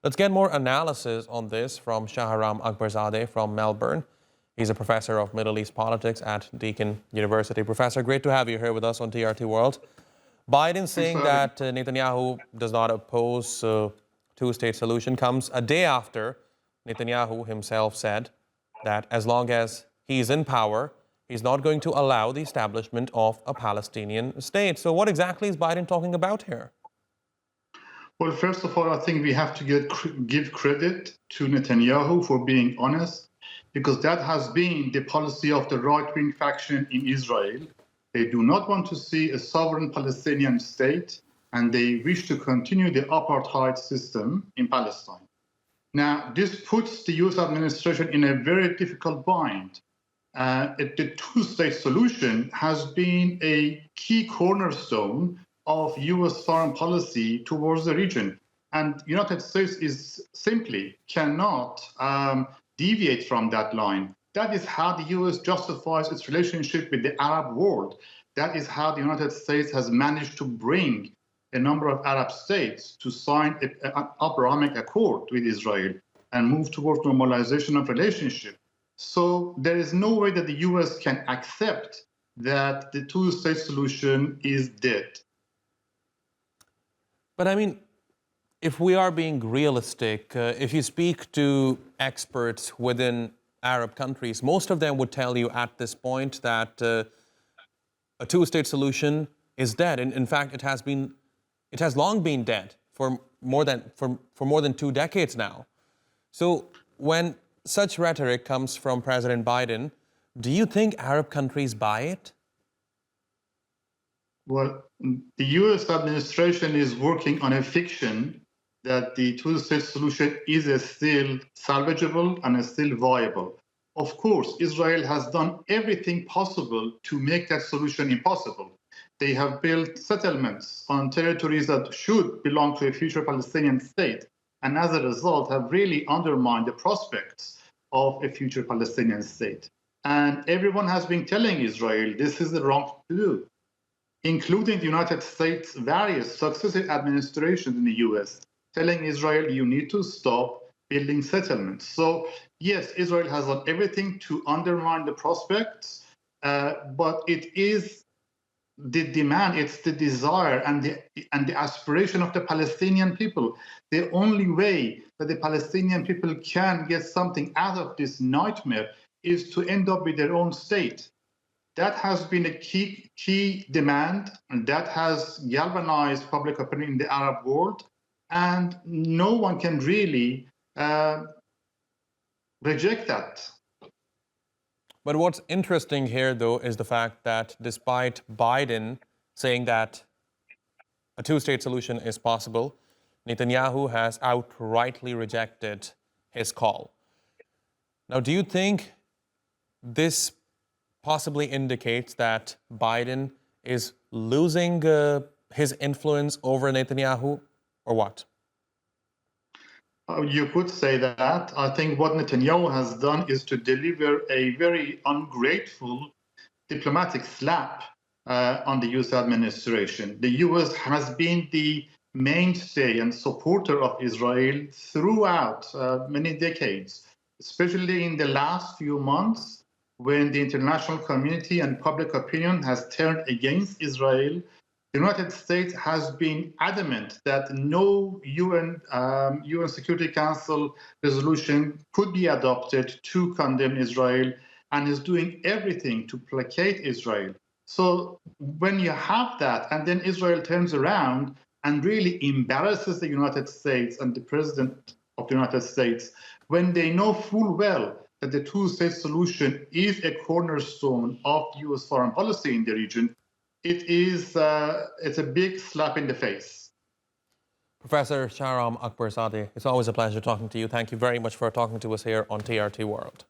Let's get more analysis on this from Shahram Akbarzadeh from Melbourne. He's a professor of Middle East politics at Deakin University. Professor, great to have you here with us on TRT World. Biden saying that Netanyahu does not oppose two-state solution comes a day after Netanyahu himself said that as long as he's in power, he's not going to allow the establishment of a Palestinian state. So what exactly is Biden talking about here? Well, first of all, I think we have to give credit to Netanyahu for being honest, because that has been the policy of the right-wing faction in Israel. They do not want to see a sovereign Palestinian state, and they wish to continue the apartheid system in Palestine. Now, this puts the US administration in a very difficult bind. The two-state solution has been a key cornerstone of US foreign policy towards the region. And the United States is simply cannot deviate from that line. That is how the US justifies its relationship with the Arab world. That is how the United States has managed to bring a number of Arab states to sign an Abrahamic Accord with Israel and move towards normalization of relationship. So there is no way that the US can accept that the two-state solution is dead. But I mean, if we are being realistic, if you speak to experts within Arab countries, most of them would tell you at this point that a two-state solution is dead. And in fact, it has long been dead for more than 2 decades now. So when such rhetoric comes from President Biden, do you think Arab countries buy it? Well, the US administration is working on a fiction that the two-state solution is still salvageable and is still viable. Of course, Israel has done everything possible to make that solution impossible. They have built settlements on territories that should belong to a future Palestinian state, and as a result have really undermined the prospects of a future Palestinian state. And everyone has been telling Israel this is the wrong thing to do, including the United States' various successive administrations in the US, telling Israel you need to stop building settlements. So yes, Israel has done everything to undermine the prospects, but it is the demand, it's the desire and the aspiration of the Palestinian people. The only way that the Palestinian people can get something out of this nightmare is to end up with their own state. That has been a key demand, and that has galvanized public opinion in the Arab world, and no one can really reject that. But what's interesting here, though, is the fact that despite Biden saying that a two-state solution is possible, Netanyahu has outrightly rejected his call. Now, do you think this possibly indicates that Biden is losing his influence over Netanyahu, or what? You could say that. I think what Netanyahu has done is to deliver a very ungrateful diplomatic slap on the US administration. The US has been the mainstay and supporter of Israel throughout many decades, especially in the last few months when the international community and public opinion has turned against Israel. The United States has been adamant that no UN Security Council resolution could be adopted to condemn Israel, and is doing everything to placate Israel. So when you have that, and then Israel turns around and really embarrasses the United States and the President of the United States, when they know full well that the two-state solution is a cornerstone of US foreign policy in the region, it's a big slap in the face. Professor Shahram Akbarzadeh, it's always a pleasure talking to you. Thank you very much for talking to us here on TRT World.